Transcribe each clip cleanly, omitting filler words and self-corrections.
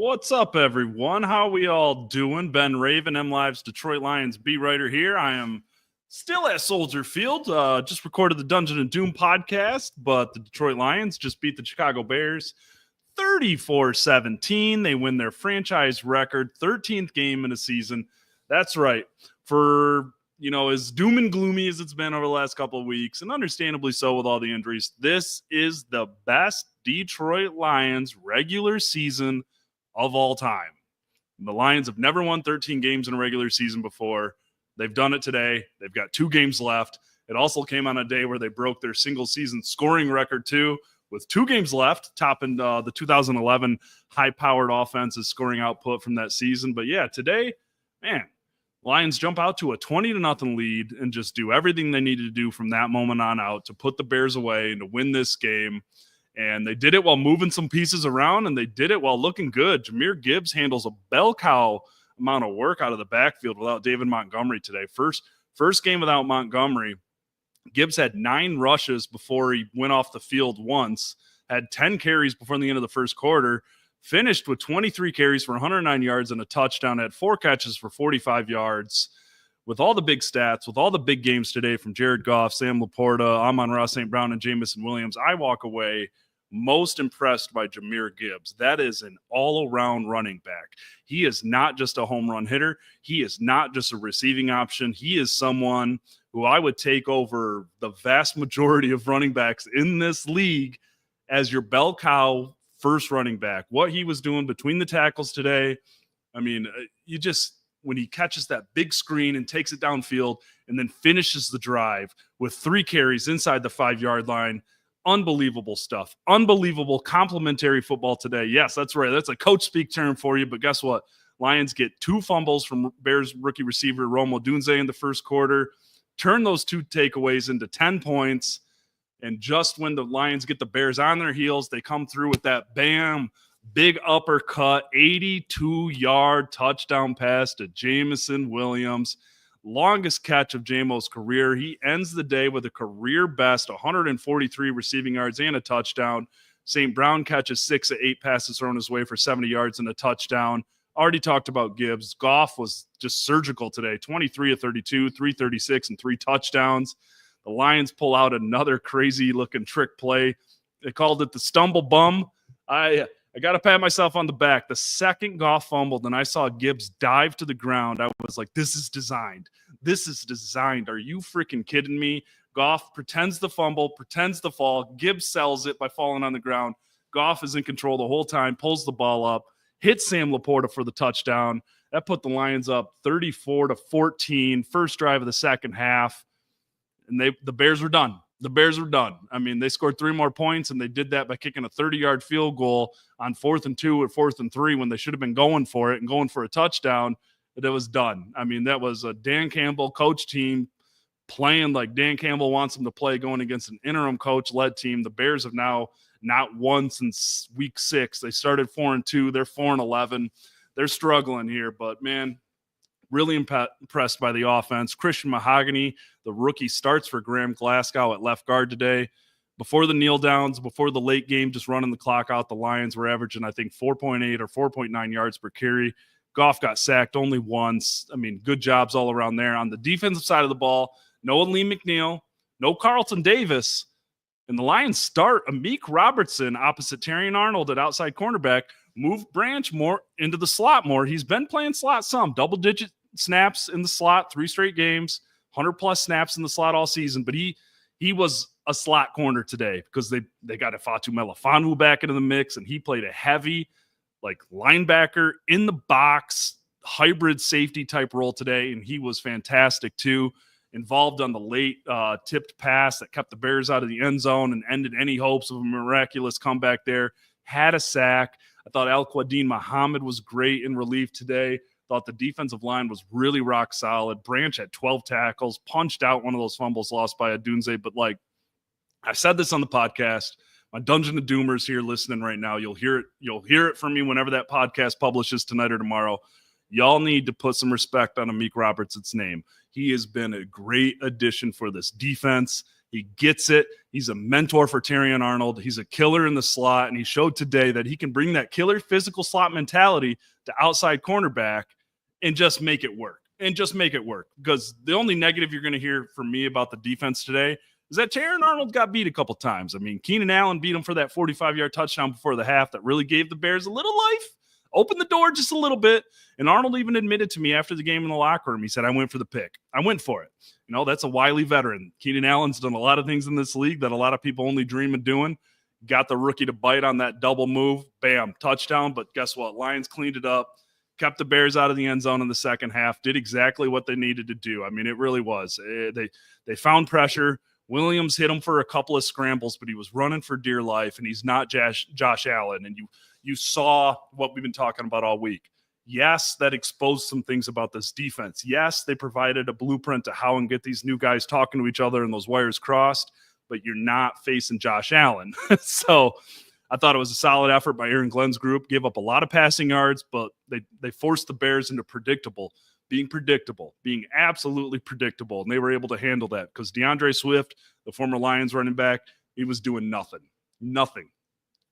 What's up, everyone? How we all doing? Ben Raven, MLive's Detroit Lions beat writer here. I am still at Soldier Field. Just recorded the Dungeon and Doom podcast, but the Detroit Lions just beat the Chicago Bears 34-17. They win their franchise record 13th game in a season. That's right. For, as doom and gloomy as it's been over the last couple of weeks, and understandably so with all the injuries, this is the best Detroit Lions regular season of all time. The Lions have never won 13 games in a regular season before. They've done it today. They've got 2 games left. It also came on a day where they broke their single season scoring record too, with 2 games left, topping the 2011 high-powered offense's scoring output from that season. But yeah, today, man, Lions jump out to a 20-0 lead and just do everything they needed to do from that moment on out to put the Bears away and to win this game. And they did it while moving some pieces around, and they did it while looking good. Jahmyr Gibbs handles a bell cow amount of work out of the backfield without David Montgomery today. First game without Montgomery. Gibbs had 9 rushes before he went off the field once, had 10 carries before the end of the first quarter, finished with 23 carries for 109 yards and a touchdown, had 4 catches for 45 yards. With all the big stats, with all the big games today from Jared Goff, Sam Laporta, Amon-Ra St. Brown, and Jamison Williams, I walk away most impressed by Jahmyr Gibbs. That is an all-around running back. He is not just a home run hitter. He is not just a receiving option. He is someone who I would take over the vast majority of running backs in this league as your bell cow first running back. What he was doing between the tackles today, when he catches that big screen and takes it downfield and then finishes the drive with 3 carries inside the 5-yard line, unbelievable stuff. Unbelievable complimentary football today. Yes, that's right. That's a coach speak term for you, but guess what? Lions get 2 fumbles from Bears rookie receiver Rome Odunze in the first quarter, turn those 2 takeaways into 10 points, and just when the Lions get the Bears on their heels, they come through with that bam, big uppercut, 82-yard touchdown pass to Jamison Williams. Longest catch of JMO's career. He ends the day with a career-best 143 receiving yards and a touchdown. St. Brown catches 6 of 8 passes thrown his way for 70 yards and a touchdown. Already talked about Gibbs. Goff was just surgical today, 23 of 32, 336, and 3 touchdowns. The Lions pull out another crazy-looking trick play. They called it the stumble bum. I got to pat myself on the back. The second Goff fumbled and I saw Gibbs dive to the ground, I was like, this is designed. This is designed. Are you freaking kidding me? Goff pretends to fumble, pretends to fall. Gibbs sells it by falling on the ground. Goff is in control the whole time, pulls the ball up, hits Sam Laporta for the touchdown. That put the Lions up 34-14, first drive of the second half. And the Bears were done. The Bears were done. They scored 3 more points, and they did that by kicking a 30-yard field goal on 4th and 2 or 4th and 3 when they should have been going for it and going for a touchdown. But it was done. That was a Dan Campbell coach team playing like Dan Campbell wants them to play, going against an interim coach-led team. The Bears have now not won since week 6. They started 4-2. They're 4-11. They're struggling here, but, man, really impressed by the offense. Christian Mahogany, the rookie, starts for Graham Glasgow at left guard today. Before the kneel downs, before the late game, just running the clock out, the Lions were averaging, I think, 4.8 or 4.9 yards per carry. Goff got sacked only once. Good jobs all around there. On the defensive side of the ball, no Lee McNeil, no Carlton Davis. And the Lions start Amik Robertson opposite Terrion Arnold at outside cornerback, move Branch more into the slot more. He's been playing slot some, double-digit snaps in the slot, 3 straight games, 100-plus snaps in the slot all season. But he was a slot corner today because they got Ifeatu Melifonwu back into the mix, and he played a heavy, linebacker in the box, hybrid safety type role today, and he was fantastic too. Involved on the late tipped pass that kept the Bears out of the end zone and ended any hopes of a miraculous comeback there. Had a sack. I thought Al-Quadin Muhammad was great in relief today. Thought the defensive line was really rock solid. Branch had 12 tackles, punched out one of those fumbles lost by Odunze. But I said this on the podcast, my Dungeon of Doomers here listening right now, you'll hear it from me whenever that podcast publishes tonight or tomorrow. Y'all need to put some respect on Amik Robertson's name. He has been a great addition for this defense. He gets it. He's a mentor for Terrion Arnold. He's a killer in the slot, and he showed today that he can bring that killer physical slot mentality to outside cornerback and just make it work. Because the only negative you're going to hear from me about the defense today is that Terrion Arnold got beat a couple times. I mean, Keenan Allen beat him for that 45-yard touchdown before the half that really gave the Bears a little life, opened the door just a little bit. And Arnold even admitted to me after the game in the locker room, he said, I went for the pick. I went for it. You know, that's a wily veteran. Keenan Allen's done a lot of things in this league that a lot of people only dream of doing. Got the rookie to bite on that double move. Bam, touchdown. But guess what? Lions cleaned it up, kept the Bears out of the end zone in the second half, did exactly what they needed to do. I mean, it really was. They found pressure. Williams hit him for a couple of scrambles, but he was running for dear life, and he's not Josh Allen. And you saw what we've been talking about all week. Yes, that exposed some things about this defense. Yes, they provided a blueprint to how and get these new guys talking to each other and those wires crossed, but you're not facing Josh Allen. So I thought it was a solid effort by Aaron Glenn's group. Gave up a lot of passing yards, but they forced the Bears into being absolutely predictable, and they were able to handle that because DeAndre Swift, the former Lions running back, he was doing nothing.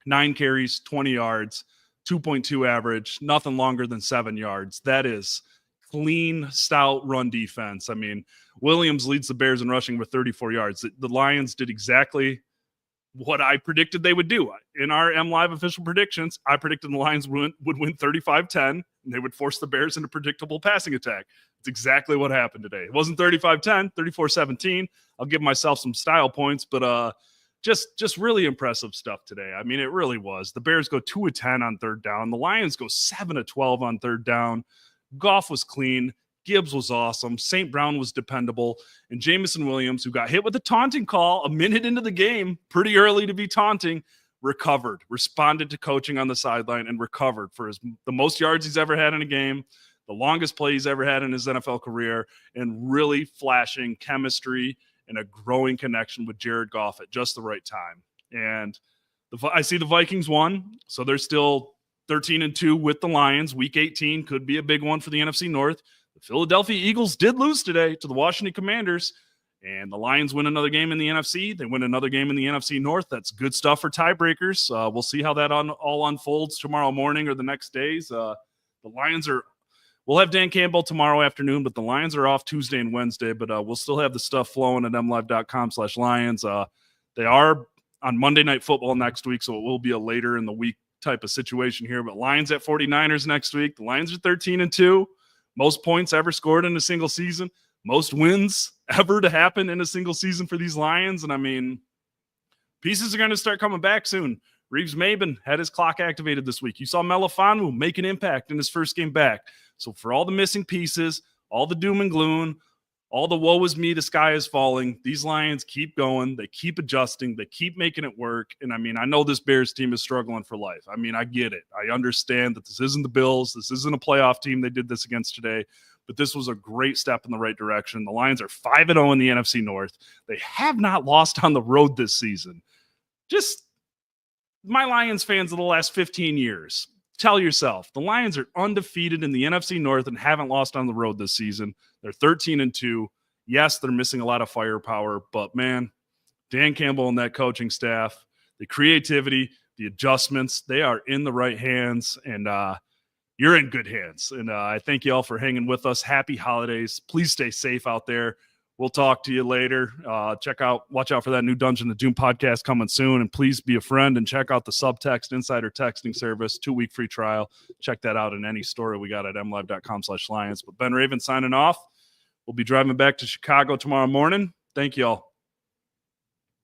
9 carries, 20 yards, 2.2 average, nothing longer than 7 yards. That is clean, stout run defense. I mean, Williams leads the Bears in rushing with 34 yards. The Lions did exactly what I predicted they would do. In our MLive official predictions, I predicted the Lions would win 35-10, and they would force the Bears into predictable passing attack. It's exactly what happened today. It wasn't 35-10, 34-17. I'll give myself some style points, but just really impressive stuff today. I mean, it really was. The Bears go 2 of 10 on third down. The Lions go 7 of 12 on third down. Goff was clean. Gibbs was awesome. St. Brown was dependable. And Jamison Williams, who got hit with a taunting call a minute into the game, pretty early to be taunting, recovered, responded to coaching on the sideline, and recovered for the most yards he's ever had in a game, the longest play he's ever had in his NFL career, and really flashing chemistry and a growing connection with Jared Goff at just the right time. And I see the Vikings won, so they're still 13-2 with the Lions. Week 18 could be a big one for the NFC North. The Philadelphia Eagles did lose today to the Washington Commanders, and the Lions win another game in the NFC. They win another game in the NFC North. That's good stuff for tiebreakers. We'll see how that all unfolds tomorrow morning or the next days. The Lions we'll have Dan Campbell tomorrow afternoon, but the Lions are off Tuesday and Wednesday, but we'll still have the stuff flowing at mlive.com/Lions. They are on Monday Night Football next week, so it will be a later in the week type of situation here, but Lions at 49ers next week. The Lions are 13-2. Most points ever scored in a single season. Most wins ever to happen in a single season for these Lions. And, I mean, pieces are going to start coming back soon. Reeves-Maben had his clock activated this week. You saw Melifonwu make an impact in his first game back. So for all the missing pieces, all the doom and gloom, all the woe is me, the sky is falling, these Lions keep going. They keep adjusting. They keep making it work. And, I mean, I know this Bears team is struggling for life. I mean, I get it. I understand that this isn't the Bills. This isn't a playoff team they did this against today. But this was a great step in the right direction. The Lions are 5-0 in the NFC North. They have not lost on the road this season. Just my Lions fans of the last 15 years, tell yourself, the Lions are undefeated in the NFC North and haven't lost on the road this season. They're 13-2. Yes, they're missing a lot of firepower, but, man, Dan Campbell and that coaching staff, the creativity, the adjustments, they are in the right hands, and you're in good hands. And I thank you all for hanging with us. Happy holidays. Please stay safe out there. We'll talk to you later. Watch out for that new Dungeon of Doom podcast coming soon. And please be a friend and check out the Subtext Insider Texting Service, 2-week free trial. Check that out in any store we got at mlive.com/Lions. But Ben Raven signing off. We'll be driving back to Chicago tomorrow morning. Thank you all.